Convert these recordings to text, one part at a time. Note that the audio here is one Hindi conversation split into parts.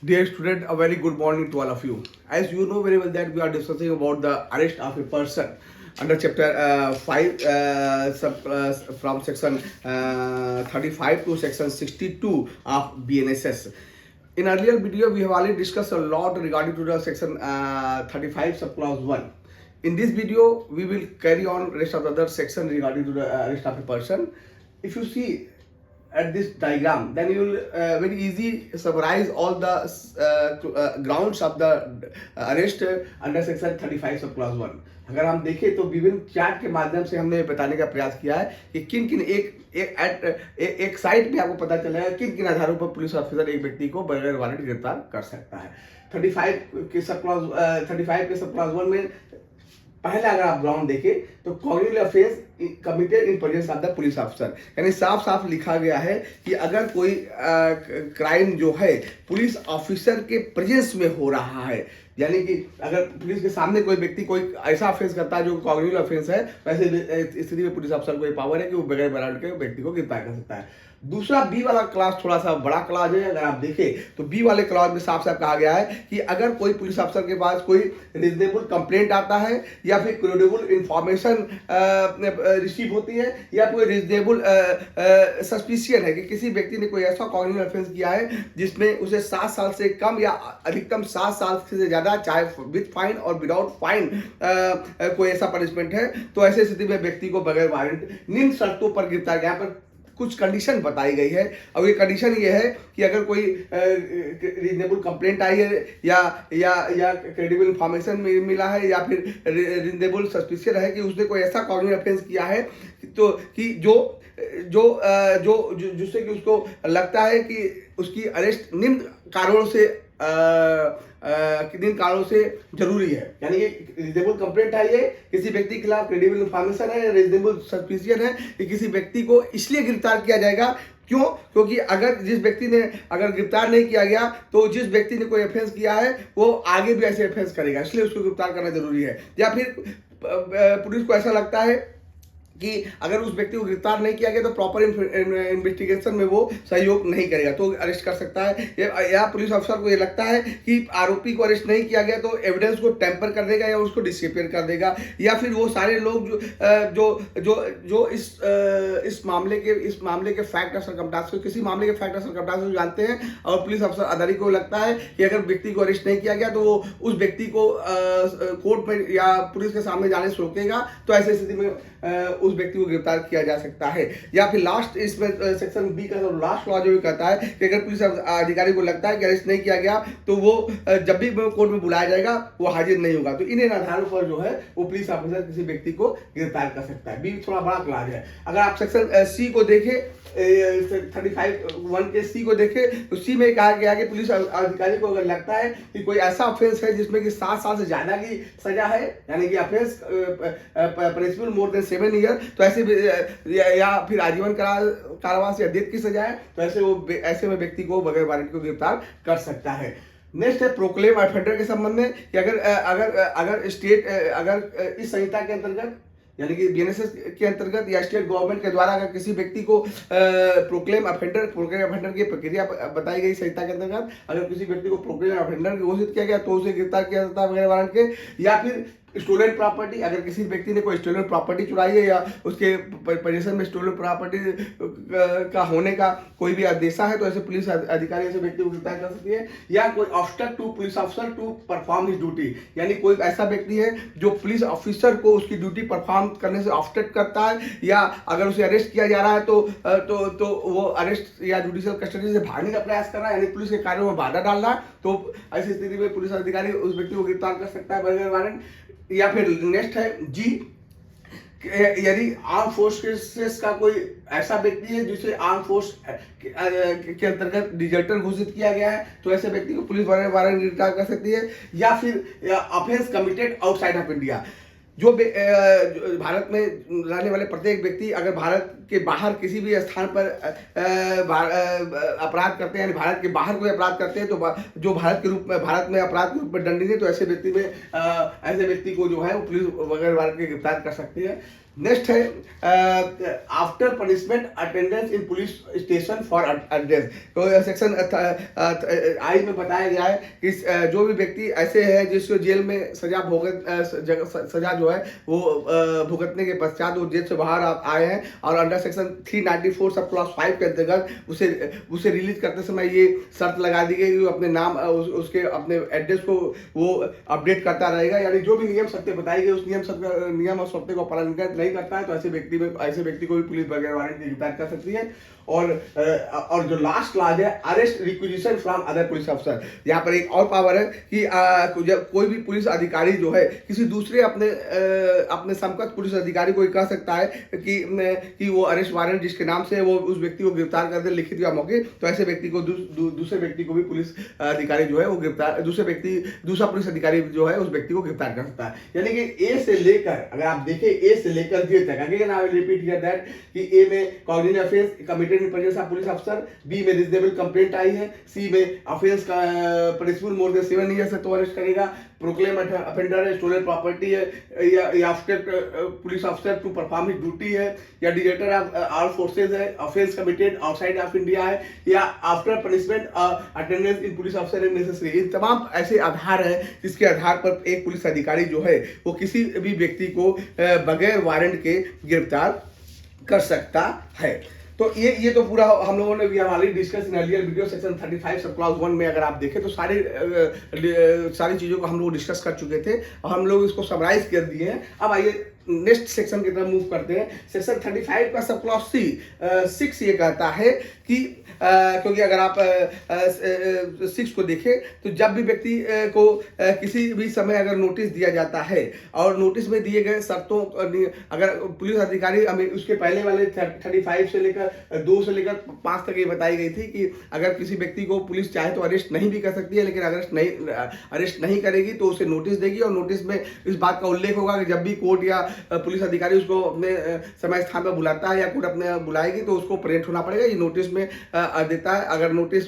Dear student, a very good morning to all of you. As you know very well that we are discussing about the arrest of a person under chapter 5 from section 35 to section 62 of BNSS. In earlier video, we have already discussed a lot regarding to the section 35 subclause 1. In this video, we will carry on rest of the other section regarding to the arrest of a person. If you see at this diagram, then you will very easy summarize all the grounds of the arrest under section 35 सब क्लास 1. अगर हम देखें तो विभिन्न चार्ट के माध्यम से हमने बताने का प्रयास किया है कि किन किन एक साइट पे आपको पता चला है किन किन आधारों पर पुलिस ऑफिसर एक व्यक्ति को बगैर वारंट गिरफ्तार कर सकता है. 35 के सब क्लास 1 में पहले अगर आप ग्राउंड देखें तो cognitive offence committed in presence of the police officer, यानी साफ साफ लिखा गया है कि अगर कोई क्राइम जो है पुलिस ऑफिसर के प्रेजेंस में हो रहा है, यानी कि अगर पुलिस के सामने कोई व्यक्ति कोई ऐसा ऑफेंस करता है जो कॉग्निटिव ऑफेंस है, वैसे स्थिति में पुलिस ऑफिसर को ये पावर है कि वो बगैर वारंट के व्यक्ति को गिरफ्तार कर सकता है. दूसरा बी वाला क्लास थोड़ा सा बड़ा क्लास है. अगर आप देखें तो बी वाले क्लास में साफ साफ कहा गया है कि अगर कोई पुलिस अफसर के पास कोई रीजनेबल कंप्लेंट आता है या फिर क्रेडिबल इंफॉर्मेशन रिसीव होती है या कोई रीजनेबल सस्पिशियन है कि किसी व्यक्ति ने कोई ऐसा कॉग्निटिव ऑफेंस किया है जिसमें उसे 7 साल से कम या अधिकतम 7 साल से ज़्यादा, चाहे विद फाइन और विदाउट फाइन कोई ऐसा पनिशमेंट है, तो ऐसे स्थिति में व्यक्ति को बगैर वारंट निम्न शर्तों पर गिरफ्तार. यहाँ पर कुछ कंडीशन बताई गई है. अब ये कंडीशन ये है कि अगर कोई रीजनेबल कंप्लेंट आई है या क्रेडिबल इंफॉर्मेशन मिला है या फिर रीजनेबल सस्पिशियन है कि उसने कोई ऐसा कॉग्निटिव ऑफेंस किया है तो कि जिससे कि उसको लगता है कि उसकी अरेस्ट निम्न कारणों से जरूरी है, यानी कि रीजनेबल कंप्लेंट आई है, किसी व्यक्ति के खिलाफ क्रेडिबल इंफॉर्मेशन है, रीजनेबल सस्पिशियन है कि किसी व्यक्ति को इसलिए गिरफ्तार किया जाएगा. क्यों? क्योंकि अगर जिस व्यक्ति ने अगर गिरफ्तार नहीं किया गया तो जिस व्यक्ति ने कोई ऑफेंस किया है वो आगे भी ऐसे ऑफेंस करेगा, इसलिए उसको गिरफ्तार करना जरूरी है. या फिर पुलिस को ऐसा लगता है कि अगर उस व्यक्ति को गिरफ्तार नहीं किया गया तो प्रॉपर इन्वेस्टिगेशन में वो सहयोग नहीं करेगा तो अरेस्ट कर सकता है. या पुलिस अफसर को ये लगता है कि आरोपी को अरेस्ट नहीं किया गया तो एविडेंस को टेम्पर कर देगा या उसको डिसअपियर कर देगा, या फिर वो सारे लोग जो इस मामले के फैक्ट और सर्कमस्टांस को किसी मामले के फैक्ट और सर्कमस्टांस को जानते हैं और पुलिस अफसर अधिकारी को लगता है कि अगर व्यक्ति को अरेस्ट नहीं किया गया तो वो उस व्यक्ति को कोर्ट में या पुलिस के सामने जाने से रोकेगा, तो ऐसी स्थिति में उस व्यक्ति को गिरफ्तार किया जा सकता है. या फिर लास्ट इसमें सेक्शन बी का लास्ट क्लॉज जो कहता है कि अगर पुलिस अधिकारी को लगता है कि अरेस्ट नहीं किया गया तो वो जब भी कोर्ट में बुलाया जाएगा वो हाजिर नहीं होगा, तो इन आधारों पर जो है वो पुलिस ऑफिसर किसी व्यक्ति को गिरफ्तार कर सकता है. बी थोड़ा बड़ा क्लॉज है. अगर आप सेक्शन सी को देखें 35(1) के सी को देखें तो सी में कहा गया कि पुलिस अधिकारी को अगर लगता है कि कोई ऐसा ऑफेंस है जिसमें कि 7 साल से ज्यादा की सजा है, यानी कि offence punishment more than 7 year, तो ऐसे या फिर आजीवन कारावास या डेथ की सजा है, तो ऐसे में व्यक्ति को बगैर वारंट को गिरफ्तार कर सकता है. नेक्स्ट है प्रोक्लेम ऑफेंडर के संबंध में कि अगर स्टेट अगर इस संहिता के अंतर्गत यानी कि बीएनएसएस के अंतर्गत या स्टेट गवर्नमेंट के द्वारा अगर किसी व्यक्ति को प्रोक्लेम ऑफेंडर की प्रक्रिया बताई गई संहिता के अंतर्गत अगर किसी व्यक्ति को प्रोक्लेम ऑफेंडर घोषित किया गया तो उसे गिरफ्तार किया जाता है बगैर वारंट के. या फिर स्टोलन प्रॉपर्टी, अगर किसी व्यक्ति ने कोई स्टोलन प्रॉपर्टी चुराई है या उसके पोजीशन में स्टोलन प्रॉपर्टी का होने का कोई भी आदेशा है तो ऐसे पुलिस अधिकारी ऐसे व्यक्ति को गिरफ्तार कर सकती है. या कोई obstacle to police officer to perform his duty, यानी कोई ऐसा व्यक्ति है जो पुलिस ऑफिसर को उसकी ड्यूटी परफॉर्म करने से ऑब्स्टैकल करता है, या अगर उसे अरेस्ट किया जा रहा है तो वो अरेस्ट या जुडिशियल कस्टडी से भागने का प्रयास कर रहा है, यानी पुलिस के कार्यों में बाधा डाल रहा है, तो ऐसी स्थिति में पुलिस अधिकारी उस व्यक्ति को गिरफ्तार कर सकता है बगैर वारंट. या फिर नेक्स्ट है जी, यदि आर्म फोर्सेस का कोई ऐसा व्यक्ति है जिसे आर्म फोर्स के अंतर्गत डिजर्टर घोषित किया गया है तो ऐसे व्यक्ति को पुलिस वारंट गिरफ्तार कर सकती है. या फिर offence committed outside of India, जो भारत में रहने वाले प्रत्येक व्यक्ति अगर भारत के बाहर किसी भी स्थान पर अपराध करते हैं, यानी भारत के बाहर कोई अपराध करते हैं तो जो भारत में अपराध के रूप में दंडित है, तो ऐसे व्यक्ति को जो है वो पुलिस बगैर वारंट के गिरफ्तार कर सकती है. नेक्स्ट है after punishment attendance in police station for address. तो सेक्शन आई में बताया गया है कि जो भी व्यक्ति ऐसे है जिसको जेल में सजा जो है वो भुगतने के पश्चात वो जेल से बाहर आए हैं और अंडर सेक्शन 394 सब क्लॉज 5 के अंतर्गत उसे रिलीज करते समय ये शर्त लगा दी गई कि वो अपने नाम उसके अपने एड्रेस को वो अपडेट करता रहेगा। यानी जो भी नियम शर्तें बताई गई उस नियम और शर्तें को पालन नहीं करता है तो ऐसे व्यक्ति को भी पुलिस बगैर वारंट गिरफ्तार कर सकती है। और जो लास्ट क्लास है arrest requisition from other police अफसर, यहाँ पर एक और पावर है कि जब कोई भी पुलिस अधिकारी जो है किसी दूसरे अपने समकक्ष पुलिस अधिकारी को कह सकता है कि वो अरेस्ट वारंट जिसके नाम से वो उस व्यक्ति को गिरफ्तार कर दे लिखित या मौखिक, तो ऐसे व्यक्ति को दूसरे व्यक्ति को भी पुलिस अधिकारी जो है वो गिरफ्तार दूसरा पुलिस अधिकारी जो है उस व्यक्ति को गिरफ्तार कर सकता है। यानी कि ए से लेकर अगर आप देखें ए से लेकर जे तक, again I will repeat here that कि ए में cognitive offence committed in presence of police अफसर, बी में रीजनेबल कंप्लेंट आई है, सी में ऑफेंस का पनिशमेंट मोर देन 7 ईयर्स है तो अरेस्ट करेगा, प्रोक्लेम ऑफेंडर है, स्टोलन प्रॉपर्टी है या पुलिस अफसर टू परफॉर्म हिज ड्यूटी है या डिजर्टर ऑफ आर्म फोर्सेज है, offence committed outside of India है या after punishment attendance in police अफसर इज नेसेसरी। इन तमाम ऐसे आधार है जिसके आधार पर एक पुलिस अधिकारी जो है वो किसी भी व्यक्ति को बगैर वारंट के गिरफ्तार कर सकता है। तो ये तो पूरा हम लोगों ने already discuss in earlier video section 35 sub clause 1 में अगर आप देखें तो सारी चीज़ों को हम लोग डिस्कस कर चुके थे और हम लोग इसको समराइज कर दिए हैं। अब आइए नेक्स्ट सेक्शन की तरफ मूव करते हैं। सेक्शन 35 का सब क्लॉज 6 ये कहता है कि क्योंकि अगर आप 6 को देखें तो जब भी व्यक्ति को किसी भी समय अगर नोटिस दिया जाता है और नोटिस में दिए गए शर्तों अगर पुलिस अधिकारी उसके पहले वाले 35 से लेकर 2 से लेकर 5 तक ये बताई गई थी कि अगर किसी व्यक्ति को पुलिस चाहे तो अरेस्ट नहीं भी कर सकती है, लेकिन अरेस्ट नहीं करेगी तो उसे नोटिस देगी और नोटिस में इस बात का उल्लेख होगा कि जब भी कोर्ट या पुलिस अधिकारी उसको अपने समय स्थान पर बुलाता है या कोर्ट अपने बुलाएगी तो उसको प्रेजेंट होना पड़ेगा। ये नोटिस में देता है। अगर नोटिस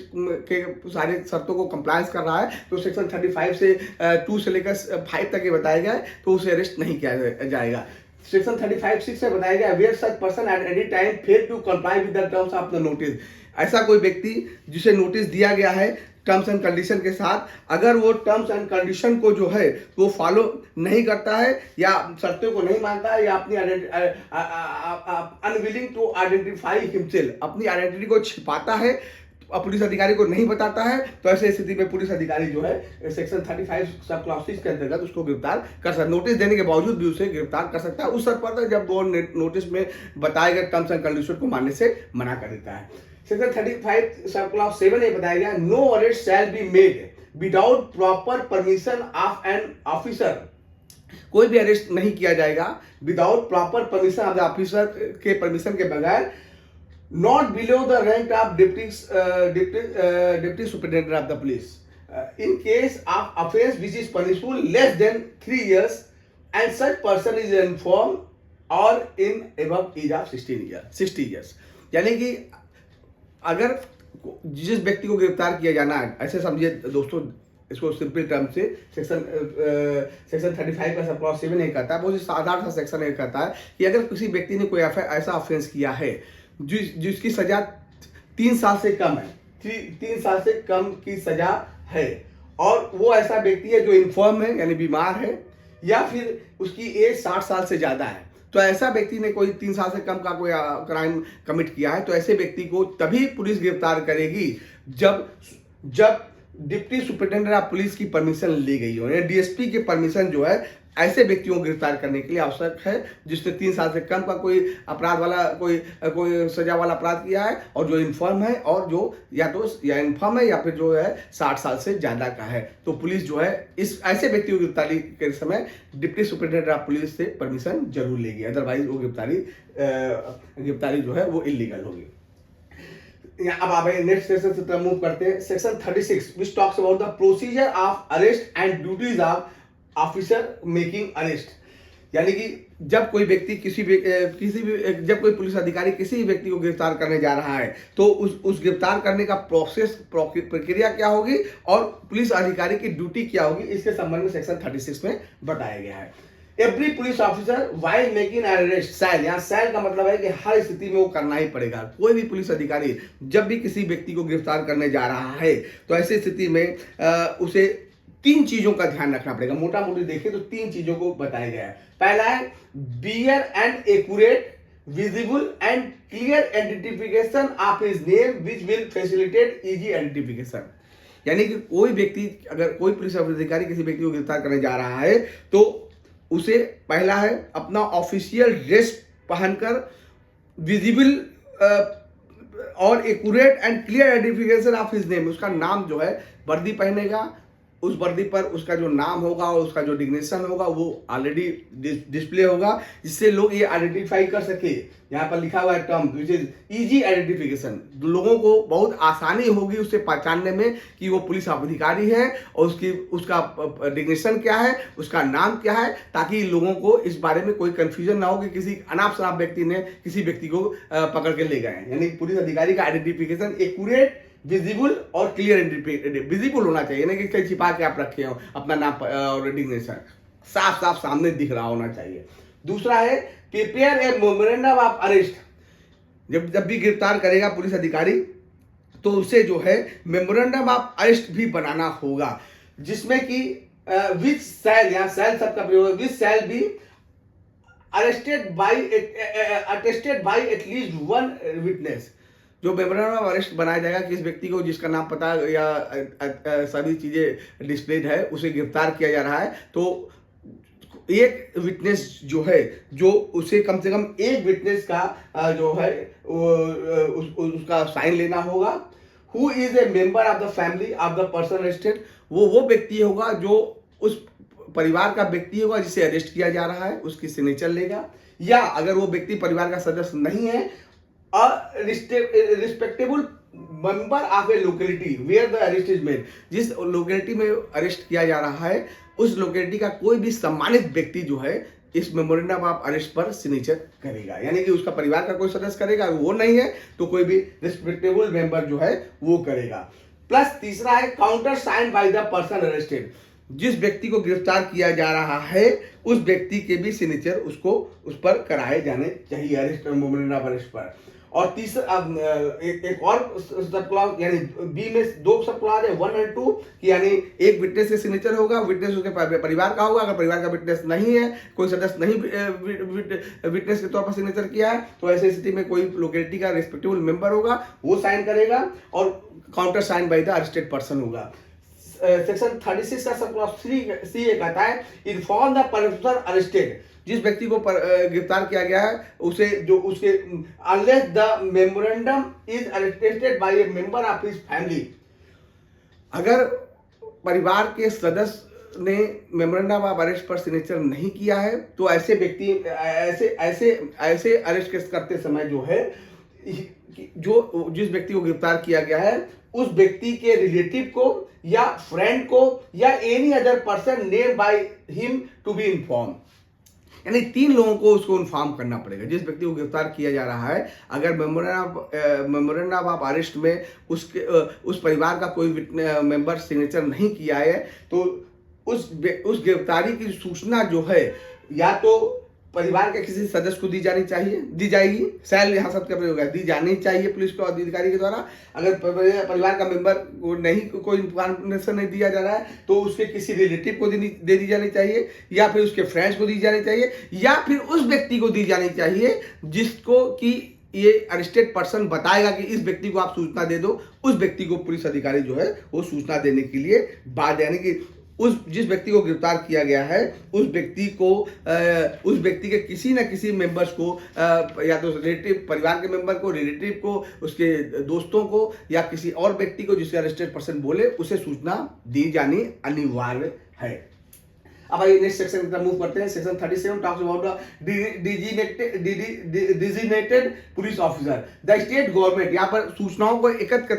के सारे शर्तों को कंप्लायंस कर रहा है तो सेक्शन 35 से 2 से लेकर 5 तक ये बताया गया है तो उसे अरेस्ट नहीं किया जाएगा। सेक्शन 35(6) में बताया गया where such person at any time fail to comply with the terms of the notice. ऐसा कोई व्यक्ति जिसे नोटिस दिया गया है टर्म्स एंड कंडीशन के साथ, अगर वो टर्म्स एंड कंडीशन को जो है वो फॉलो नहीं करता है या शर्तों को नहीं मानता है या अपनी अनविलिंग टू आइडेंटिफाई हिमसेल्फ, अपनी आइडेंटिटी को छिपाता है, पुलिस अधिकारी को नहीं बताता है, तो ऐसे स्थिति में पुलिस अधिकारी जो है सेक्शन 35 सब क्लॉज 6 के अंतर्गत उसको गिरफ्तार कर सकता है। नोटिस देने के बावजूद भी उसे गिरफ्तार कर सकता है उस शर्त पर जब वो नोटिस में बताए गए टर्म्स एंड कंडीशन को मानने से मना कर देता है। सेक्शन 35 सब क्लॉज 7 में बताया गया no arrest shall be made without proper permission of an officer. कोई भी अरेस्ट नहीं किया जाएगा without proper permission of the officer के परमिशन के बगैर, not below the rank of deputy superintendent of the police in case of offense which is punishable less than 3 years and such person is informed or in above age of 60 years। यानी कि अगर जिस व्यक्ति को गिरफ्तार किया जाना है, ऐसे समझिए दोस्तों, इसको सिंपल टर्म से सेक्शन 35 का सब क्लॉज 7 ये कहता है, बहुत ही साधारण सा सेक्शन ये कहता है कि अगर किसी व्यक्ति ने कोई ऐसा ऑफेंस किया है जिसकी सजा 3 साल से कम है, 3 साल से कम की सजा है और वो ऐसा व्यक्ति है जो इन्फर्म है यानी बीमार है या फिर उसकी एज 60 साल से ज़्यादा है, तो ऐसा व्यक्ति ने कोई 3 साल से कम का कोई क्राइम कमिट किया है तो ऐसे व्यक्ति को तभी पुलिस गिरफ्तार करेगी जब डिप्टी सुपरिटेंडेंट ऑफ पुलिस की परमिशन ली गई हो। डीएसपी की परमिशन जो है ऐसे व्यक्तियों को गिरफ्तार करने के लिए आवश्यक है जिसने 3 साल से कम का कोई अपराध वाला कोई सजा वाला अपराध किया है और जो इन्फर्म है और जो या इन्फर्म है या फिर जो है 60 साल से ज़्यादा का है, तो पुलिस जो है इस ऐसे व्यक्तियों की गिरफ्तारी के समय डिप्टी सुपरिटेंडेंट ऑफ पुलिस से परमिशन जरूर लेगी, अदरवाइज वो गिरफ्तारी जो है वो इलीगल होगी। अब आप नेक्स्ट सेक्शन से मूव करते हैं। Section 36 which talks about the procedure of arrest and duties of officer making arrest. यानी कि जब कोई व्यक्ति जब कोई पुलिस अधिकारी किसी भी व्यक्ति को गिरफ्तार करने जा रहा है तो उस गिरफ्तार करने का प्रक्रिया क्या होगी और पुलिस अधिकारी की ड्यूटी क्या होगी, इसके संबंध में सेक्शन 36 में बताया गया है। Every police officer while making arrest shall, यहाँ सैल का मतलब है कि हर स्थिति में वो करना ही पड़ेगा। कोई भी पुलिस अधिकारी जब भी किसी व्यक्ति को गिरफ्तार करने जा रहा है तो ऐसी स्थिति में उसे 3 चीजों का ध्यान रखना पड़ेगा। मोटा मोटी देखें तो 3 चीजों को बताया गया है। पहला है bear and accurate visible and clear identification of his name which will facilitate easy identification. यानी कि कोई व्यक्ति, अगर कोई पुलिस अधिकारी किसी व्यक्ति को गिरफ्तार करने जा रहा है तो उसे पहला है अपना ऑफिशियल ड्रेस पहनकर विजिबल और accurate and clear identification of his name, उसका नाम जो है वर्दी पहनेगा, उस वर्दी पर उसका जो नाम होगा और उसका जो डिग्नेशन होगा वो ऑलरेडी डिस्प्ले होगा, जिससे लोग ये आइडेंटिफाई कर सके। यहाँ पर लिखा हुआ है term which is easy identification, लोगों को बहुत आसानी होगी उससे पहचानने में कि वो पुलिस अधिकारी है और उसका डिग्नेशन क्या है, उसका नाम क्या है, ताकि लोगों को इस बारे में कोई कंफ्यूजन ना हो कि किसी अनाप शनाप व्यक्ति ने किसी व्यक्ति को पकड़ के ले गए। यानी पुलिस अधिकारी का आइडेंटिफिकेशन एक्यूरेट, विजिबल और क्लियर विजिबल होना चाहिए, ना कि कहीं छिपा के आप रखे हो अपना नाम और डिग्नेशन, साफ साफ सामने दिख रहा होना चाहिए। दूसरा है prepare a memorandum of arrest, जब भी गिरफ्तार करेगा पुलिस अधिकारी तो उसे जो है मेमोरेंडम ऑफ अरेस्ट भी बनाना होगा, जिसमें कि विच शैल, यहाँ शैल शब्द का प्रयोग है, which shall be attested by at least one witness. जो मेमोरेंडम ऑफ अरेस्ट बनाया जाएगा कि इस व्यक्ति को जिसका नाम पता या सभी चीजें डिस्प्लेड है उसे गिरफ्तार किया जा रहा है, तो एक विटनेस जो है, जो उसे कम से कम एक विटनेस का जो है उसका साइन लेना होगा। Who is a member of the family of the person arrested, वो व्यक्ति होगा जो उस परिवार का व्यक्ति होगा जिसे अरेस्ट किया जा रहा है, उसकी सिग्नेचर लेगा। या अगर वो व्यक्ति परिवार का सदस्य नहीं है, respectable member of a locality where the arrest is made, जिस लोकेलिटी में अरेस्ट किया जा रहा है उस लोकेलिटी का कोई भी सम्मानित व्यक्ति जो है इस मेमोरेंडम ऑफ अरेस्ट पर सिग्नेचर करेगा। यानी कि उसका परिवार का कोई सदस्य करेगा, वो नहीं है तो कोई भी रिस्पेक्टेबल मेंबर जो है वो करेगा। प्लस तीसरा है counter sign by the person arrested, जिस व्यक्ति को गिरफ्तार किया जा रहा है उस व्यक्ति के भी सिग्नेचर उसको उस पर कराए जाने चाहिए अरेस्ट मेमोरेंडम ऑफ अरेस्ट पर। और तीसरा एक और सब क्लॉज, यानी बी में 2 सब क्लॉज है 1 और 2 कि यानी एक विटनेस के सिग्नेचर होगा, विटनेस उसके परिवार का होगा। अगर परिवार का विटनेस नहीं है, कोई सदस्य नहीं विटनेस के तौर पर सिग्नेचर किया है, तो ऐसी स्थिति में कोई लोकेलिटी का रिस्पेक्टेबल मेंबर होगा, वो साइन करेगा और counter sign by the arrested person होगा। सेक्शन 36 का सब क्लॉज 3C ये कहता है इन्फॉर्म द पर्सन अरेस्टेड, जिस व्यक्ति को गिरफ्तार किया गया है उसे जो उसके unless the memorandum is attested bye A member of his family, अगर परिवार के सदस्य ने मेमोरेंडम ऑफ अरेस्ट पर सिग्नेचर नहीं किया है तो ऐसे व्यक्ति ऐसे अरेस्ट करते समय जो है जो जिस व्यक्ति को गिरफ्तार किया गया है उस व्यक्ति के रिलेटिव को या फ्रेंड को या any other person name by him to be inform, यानी 3 लोगों को उसको इन्फॉर्म करना पड़ेगा। जिस व्यक्ति को गिरफ्तार किया जा रहा है अगर मेमोरेंडम ऑफ अरेस्ट में उस परिवार का कोई मेंबर सिग्नेचर नहीं किया है तो उस गिरफ्तारी की सूचना जो है या तो परिवार के किसी सदस्य को दी जाएगी, शैल यहाँ शब्द का प्रयोग है, दी जानी चाहिए पुलिस को अधिकारी के द्वारा। अगर परिवार का मेंबर को नहीं कोई इन्फॉर्मेशन नहीं दिया जा रहा है तो उसके किसी रिलेटिव को दे दी जानी चाहिए, या फिर उसके फ्रेंड्स को दी जानी चाहिए, या फिर उस व्यक्ति को दी जानी चाहिए जिसको कि ये अरेस्टेड पर्सन बताएगा कि इस व्यक्ति को आप सूचना दे दो। उस व्यक्ति को पुलिस अधिकारी जो है वो सूचना देने के लिए बाद, यानी कि जिस व्यक्ति को गिरफ्तार किया गया है उस व्यक्ति के किसी न किसी मेंबर्स को या तो रिलेटिव, परिवार के मेंबर को, रिलेटिव को, उसके दोस्तों को या किसी और व्यक्ति को जिसके अरेस्टेड पर्सन बोले उसे सूचना दी जानी अनिवार्य है। अब आइए नेक्स्ट सेक्शन की तरफ मूव करते हैं। Section 37 talks about the designated police officer. The state government, यहाँ पर सूचनाओं को एकत्र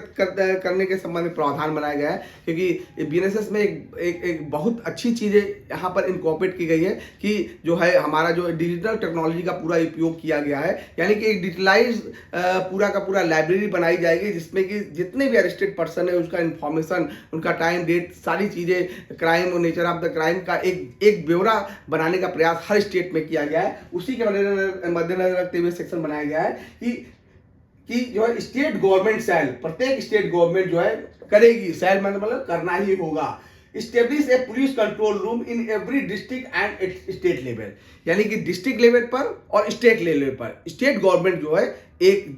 करने के संबंध में प्रावधान बनाया गया है, क्योंकि बीएनएसएस में एक बहुत अच्छी चीज़ें यहाँ पर इनकॉर्पोरेट की गई है कि जो है हमारा जो डिजिटल टेक्नोलॉजी का पूरा उपयोग किया गया है, यानी कि एक डिजिटलाइज पूरा का पूरा लाइब्रेरी बनाई जाएगी जिसमें कि जितने भी अरेस्टेड पर्सन है उसका इन्फॉर्मेशन, उनका टाइम, डेट, सारी चीज़ें, क्राइम और नेचर ऑफ द क्राइम का एक एक ब्यौरा बनाने का प्रयास हर स्टेट में किया गया है। उसी के मद्देनजर रखते हुए सेक्शन बनाया गया है कि जो है स्टेट गवर्नमेंट शैल, प्रत्येक स्टेट गवर्नमेंट जो है करेगी, शैल मतलब करना ही होगा, establish A police control room in every district and state level, यानी कि डिस्ट्रिक्ट लेवल पर और स्टेट लेवल पर स्टेट गवर्नमेंट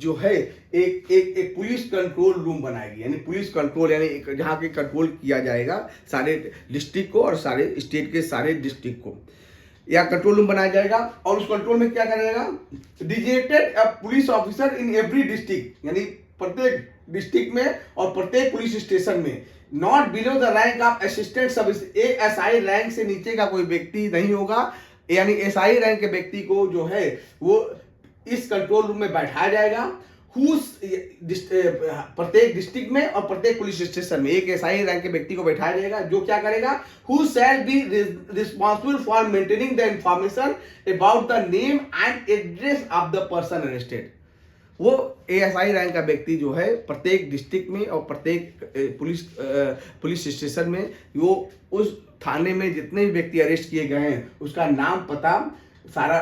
जो है एक पुलिस कंट्रोल रूम बनाएगी, यानी पुलिस कंट्रोल, यानी जहाँ के कंट्रोल किया जाएगा सारे डिस्ट्रिक्ट को और सारे स्टेट के सारे डिस्ट्रिक्ट को, या कंट्रोल रूम बनाया जाएगा। और उस कंट्रोल में क्या करेगा, डिजिटेड police officer in every district, यानी प्रत्येक डिस्ट्रिक्ट में और प्रत्येक पुलिस स्टेशन में, not below the rank of assistant sub SI rank से नीचे का कोई व्यक्ति नहीं होगा, यानी एसआई रैंक के व्यक्ति को जो है वो इस कंट्रोल रूम में बैठाया जाएगा। प्रत्येक डिस्ट्रिक्ट में और प्रत्येक पुलिस स्टेशन में एक एसआई रैंक के व्यक्ति को बैठाया जाएगा, जो क्या करेगा, who shall be responsible for maintaining the information about the name and address of the person arrested. वो एएसआई रैंक का व्यक्ति जो है प्रत्येक डिस्ट्रिक्ट में और प्रत्येक पुलिस स्टेशन में वो उस थाने में जितने भी व्यक्ति अरेस्ट किए गए हैं उसका नाम, पता, सारा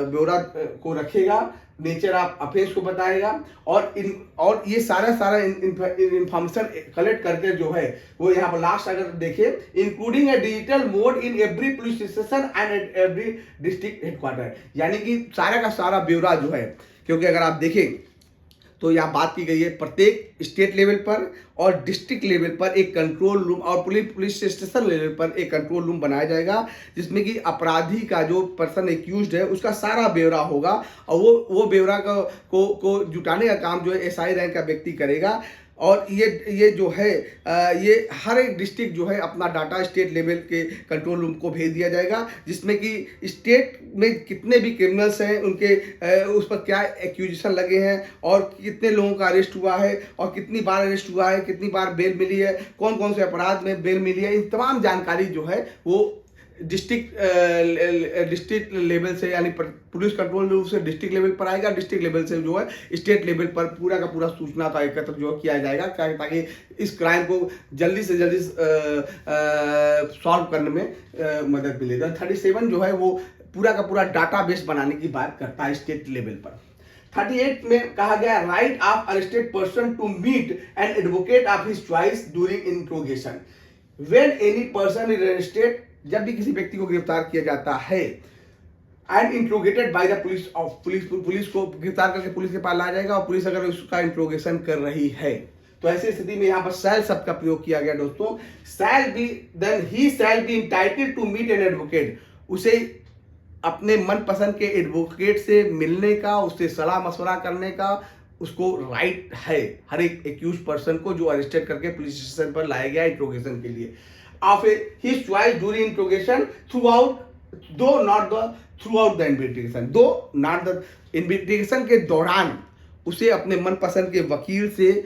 ब्यौरा को रखेगा, नेचर ऑफ अफेंस को बताएगा, और ये सारा इंफॉर्मेशन कलेक्ट करके जो है वो यहाँ पर लास्ट अगर देखें, including A digital mode in every police station and every district headquarter, यानी कि सारा का सारा ब्यौरा जो है, क्योंकि अगर आप देखें तो यहाँ बात की गई है प्रत्येक स्टेट लेवल पर और डिस्ट्रिक्ट लेवल पर एक कंट्रोल रूम और पुलिस स्टेशन लेवल पर एक कंट्रोल रूम बनाया जाएगा, जिसमें कि अपराधी का जो पर्सन एक्यूज्ड है उसका सारा ब्यौरा होगा, और वो ब्यौरा को जुटाने का काम जो है एसआई रैंक का व्यक्ति करेगा। और ये जो है ये हर एक डिस्ट्रिक्ट जो है अपना डाटा स्टेट लेवल के कंट्रोल रूम को भेज दिया जाएगा, जिसमें कि स्टेट में कितने भी क्रिमिनल्स हैं उनके उस पर क्या एक्यूजेशन लगे हैं और कितने लोगों का अरेस्ट हुआ है और कितनी बार अरेस्ट हुआ है, कितनी बार बेल मिली है, कौन कौन से अपराध में बेल मिली है, इन तमाम जानकारी जो है वो डिस्ट्रिक्ट लेवल से, यानी पुलिस कंट्रोल रूम से डिस्ट्रिक्ट लेवल पर आएगा, डिस्ट्रिक्ट लेवल से जो है स्टेट लेवल पर पूरा का पूरा सूचना का एकत्र जो किया जाएगा, ताकि इस क्राइम को जल्दी से जल्दी सॉल्व करने में मदद मिलेगा। 37 जो है वो पूरा का पूरा डाटाबेस बनाने की बात करता है स्टेट लेवल पर। 38 में कहा गया, right of arrested person to meet an advocate of his choice during interrogation when any person is arrested, जब भी किसी व्यक्ति को गिरफ्तार किया जाता है and interrogated by the police को गिरफ्तार करके पुलिस के पास लाया जाएगा और पुलिस अगर उसका इंट्रोगेशन कर रही है तो ऐसी स्थिति में यहाँ पर शैल शब्द का प्रयोग किया गया दोस्तों। Shall be then he shall be entitled to meet an advocate, उसे अपने मनपसंद के एडवोकेट से मिलने का, उससे सलाह मशवरा करने का उसको राइट है, हर एक एक्यूज पर्सन को जो अरेस्टेड करके पुलिस स्टेशन पर लाया गया इंट्रोगेशन के लिए, of his choice during interrogation throughout the investigation के दौरान उसे अपने मनपसंद के वकील से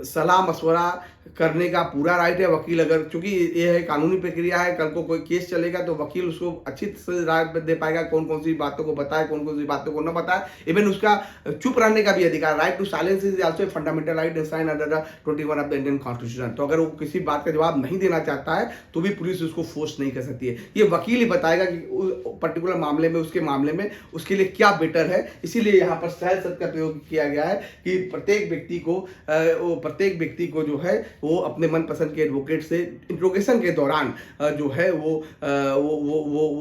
सलाह मशवरा करने का पूरा राइट है। वकील अगर, चूंकि ये है कानूनी प्रक्रिया है, कल को कोई केस चलेगा तो वकील उसको अच्छी से राय दे पाएगा, कौन कौन सी बातों को बताए, कौन कौन सी बातों को न बताए। इवन उसका चुप रहने का भी अधिकार, right to silence is also a fundamental right enshrined under the 21 of the Indian constitution. तो अगर वो किसी बात का जवाब नहीं देना चाहता है तो भी पुलिस उसको फोर्स नहीं कर सकती है। ये वकील ही बताएगा कि पर्टिकुलर मामले में, उसके मामले में उसके लिए क्या बेटर है। इसीलिए यहाँ पर शैल शब्द का प्रयोग किया गया है कि प्रत्येक व्यक्ति को जो है वो अपने मनपसंद के एडवोकेट से इंट्रोगेशन के दौरान जो है वो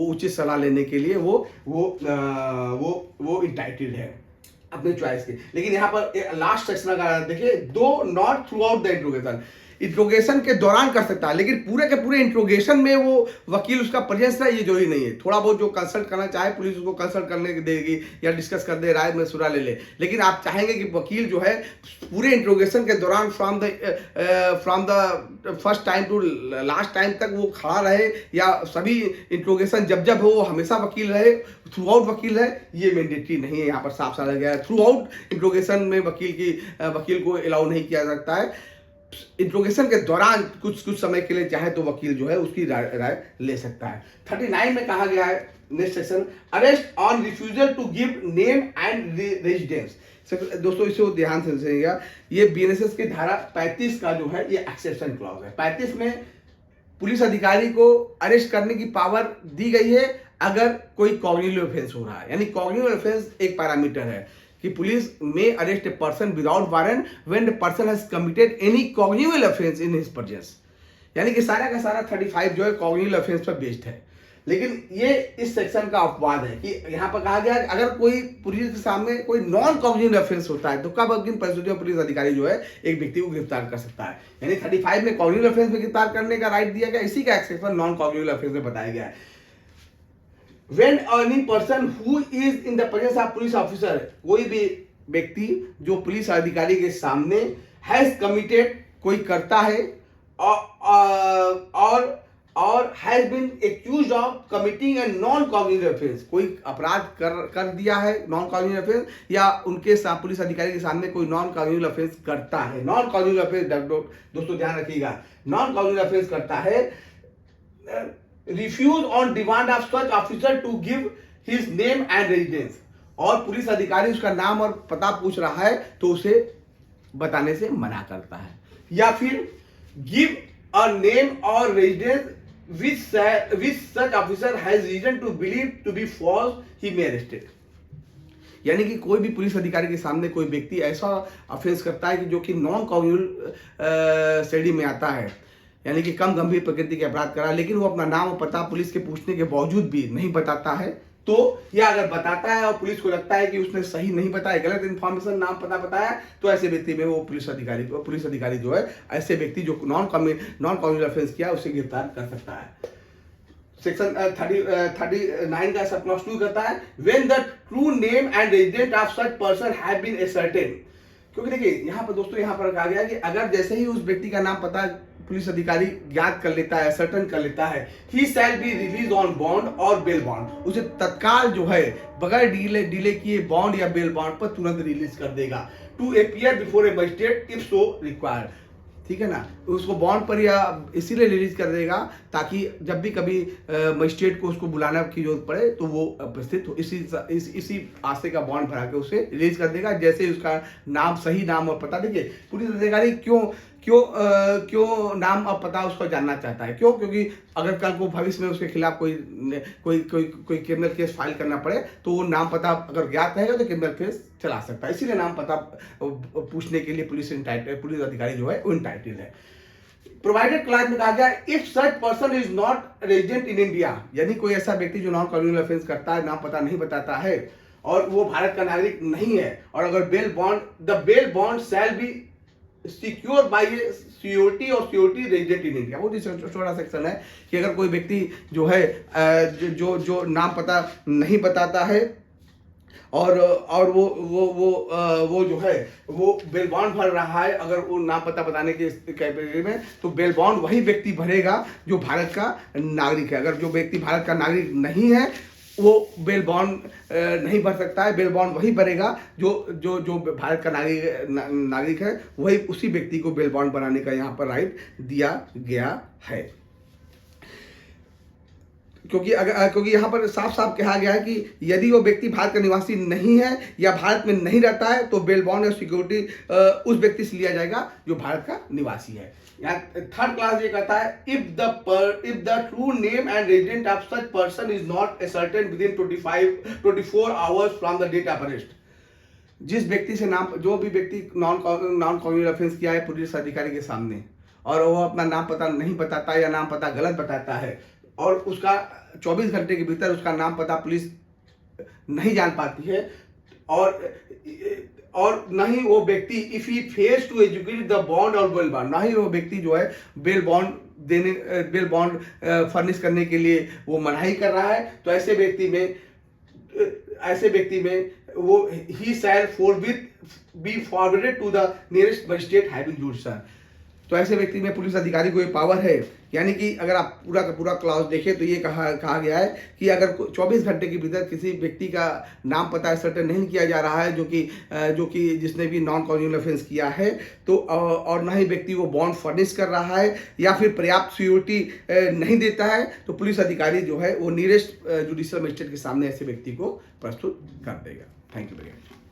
उचित सलाह लेने के लिए वो इंटाइटेड है अपने चॉइस के। लेकिन यहाँ पर लास्ट सेक्शन अगर देखिए, दो not through out the interrogation, interrogation के दौरान कर सकता है, लेकिन पूरे के पूरे इंट्रोगेशन में वो वकील उसका प्रेजेंस है ये जरूरी नहीं है। थोड़ा बहुत जो कंसल्ट करना चाहे पुलिस उसको कंसल्ट करने देगी या डिस्कस कर दे, राय मशवरा ले ले, लेकिन आप चाहेंगे कि वकील जो है पूरे इंट्रोगेशन के दौरान from the first time to last time तक वो खड़ा रहे, या सभी इंट्रोगेशन जब हो हमेशा वकील रहे, थ्रू आउट वकील है, ये मैंडेटरी नहीं है। यहाँ पर साफ साफ गया है थ्रू आउट इंट्रोगेशन में वकील को अलाउ नहीं किया सकता है। इंट्रोगेशन के दौरान कुछ समय के लिए चाहे तो वकील जो है उसकी राय ले सकता है। 39 में कहा गया है, next section, arrest on refusal to give name and residence. दोस्तों इसे ध्यान से सुनिएगा, ये बीएनएसएस की धारा 35 का जो है ये एक्सेप्शन क्लॉज है। 35 में पुलिस अधिकारी को अरेस्ट करने की पावर दी गई है अगर कोई कॉग्निटिव ऑफेंस हो रहा है। यानी कॉग्निटिव ऑफेंस एक पैरामीटर है कि पुलिस में arrest a person without warrant when the person has committed any cognitive offence in his presence. यानी कि सारा का सारा 35 जो है कॉग्निटिव ऑफेंस पर बेस्ड है। लेकिन ये इस सेक्शन का अपवाद है कि यहाँ पर कहा गया है अगर कोई पुलिस के सामने कोई नॉन कॉग्निटिव ऑफेंस होता है तो कब किन परिस्थितियों में पुलिस अधिकारी जो है एक व्यक्ति को गिरफ्तार कर सकता है। यानी 35 में कॉग्निटिव ऑफेंस में गिरफ्तार करने का राइट दिया गया, इसी का एक सेक्शन नॉन कॉग्निटिव ऑफेंस में बताया गया है। When any person who is in the presence of police officer, कोई भी व्यक्ति जो पुलिस अधिकारी के सामने हैज कमिटेड कोई करता है और has been accused of committing a non cognitive offence, कोई अपराध कर दिया है नॉन कॉग्निटिव ऑफेंस, या उनके साथ पुलिस अधिकारी के सामने कोई नॉन कॉग्निटिव ऑफेंस करता है। नॉन कॉग्निटिव ऑफेंस दोस्तों ध्यान रखिएगा, नॉन कॉग्निटिव ऑफेंस करता है, refuse on demand of such officer to give his name and residence, और पुलिस अधिकारी उसका नाम और पता पूछ रहा है तो उसे बताने से मना करता है, या फिर गिव अ नेम और residence which such officer has reason to believe to be false, he may arrested। यानी कि कोई भी पुलिस अधिकारी के सामने कोई व्यक्ति ऐसा ऑफेंस करता है कि जो कि नॉन कॉग्निटिव श्रेणी में आता है, यानी कि कम गंभीर प्रकृति के अपराध करा, लेकिन वो अपना नाम और पता पुलिस के पूछने के बावजूद भी नहीं बताता है, तो या अगर बताता है और पुलिस को लगता है कि उसने सही नहीं बताया, गलत इन्फॉर्मेशन नाम पता बताया, तो ऐसे व्यक्ति में वो पुलिस अधिकारी जो है ऐसे व्यक्ति जो नॉन कॉग्निटिव ऑफेंस किया उसे गिरफ्तार कर सकता है। सेक्शन 39 का सब क्लॉज 2 करता है when the true name and resident of such person have been ascertain. क्योंकि देखिए यहाँ पर दोस्तों यहाँ पर कहा गया कि अगर जैसे ही उस व्यक्ति का नाम पता पुलिस अधिकारी ज्ञात कर लेता है, सर्टन कर लेता है, he shall be release on bond और बेल बॉन्ड, उसे तत्काल जो है बगैर डिले किए बॉन्ड या बेल बॉन्ड पर तुरंत रिलीज कर देगा, to appear before a magistrate if so required. ठीक है ना, उसको बॉन्ड पर या इसीलिए रिलीज कर देगा ताकि जब भी कभी मजिस्ट्रेट को उसको बुलाने की जरूरत पड़े तो वो उपस्थित हो, इसी आशय का बॉन्ड भरा के उसे रिलीज कर देगा जैसे उसका नाम, सही नाम और पता। देखिए पुलिस अधिकारी क्यों नाम और पता उसको जानना चाहता है, क्योंकि अगर कल को भविष्य में उसके खिलाफ कोई क्रिमिनल केस फाइल करना पड़े तो वो नाम पता अगर ज्ञात रहेगा तो क्रिमिनल केस चला सकता है, इसीलिए नाम पता पूछने के लिए पुलिस अधिकारी जो है वो इंटाइटल्ड है। प्रोवाइडेड क्लास में कहा गया if such person is not resident in India, यानी कोई ऐसा व्यक्ति जो नॉन कॉग्निटिव ऑफेंस करता है, नाम पता नहीं बताता है और वो भारत का नागरिक नहीं है, और अगर the bail bond shall be secure bye security और सिक्योरिटी रेजिडेंट इन इंडिया। बहुत ही छोटा सेक्शन है कि अगर कोई व्यक्ति जो है जो नाम पता नहीं बताता है और वो जो है वो बेल बॉन्ड भर रहा है, अगर वो नाम पता बताने के कैटेगरी में, तो बेल बॉन्ड वही व्यक्ति भरेगा जो भारत का नागरिक है। अगर जो व्यक्ति भारत का नागरिक नहीं है वो बेल बॉन्ड नहीं भर सकता है, बेल बॉन्ड वही भरेगा जो भारत का नागरिक है, वही उसी व्यक्ति को बेल बॉन्ड बनाने का यहाँ पर राइट दिया गया है। क्योंकि यहाँ पर साफ साफ कहा गया है कि यदि वो व्यक्ति भारत का निवासी नहीं है या भारत में नहीं रहता है तो बेल बॉन्ड या सिक्योरिटी उस व्यक्ति से लिया जाएगा जो भारत का निवासी है। यहाँ थर्ड क्लास ये कहता है if the true name and resident of such person is not ascertain within 24 hours from the date of arrest. जिस व्यक्ति से जो भी व्यक्ति नॉन कॉग्निटिव ऑफेंस किया है पुलिस अधिकारी के सामने और वो अपना नाम पता नहीं बताता या नाम पता गलत बताता है और उसका 24 घंटे के भीतर उसका नाम पता पुलिस नहीं जान पाती है और न ही वो व्यक्ति if he fails to educate the bond और बेल बॉन्ड, ना ही वो व्यक्ति जो है बेल बॉन्ड फर्निश करने के लिए वो मनाही कर रहा है, तो ऐसे व्यक्ति में वो he shall be forwarded to the nearest magistrate having jurisdiction. तो ऐसे व्यक्ति में पुलिस अधिकारी को ये पावर है, यानी कि अगर आप पूरा का पूरा क्लॉज देखें तो ये कहा गया है कि अगर 24 घंटे के भीतर किसी व्यक्ति का नाम पता सर्टेन नहीं किया जा रहा है जो कि जिसने भी नॉन कॉग्निटिव ऑफेंस किया है, तो और ना ही व्यक्ति वो बॉन्ड फर्निश कर रहा है या फिर पर्याप्त सिक्योरिटी नहीं देता है, तो पुलिस अधिकारी जो है वो नियरेस्ट जुडिशियल मजिस्ट्रेट के सामने ऐसे व्यक्ति को प्रस्तुत कर देगा। Thank you very much.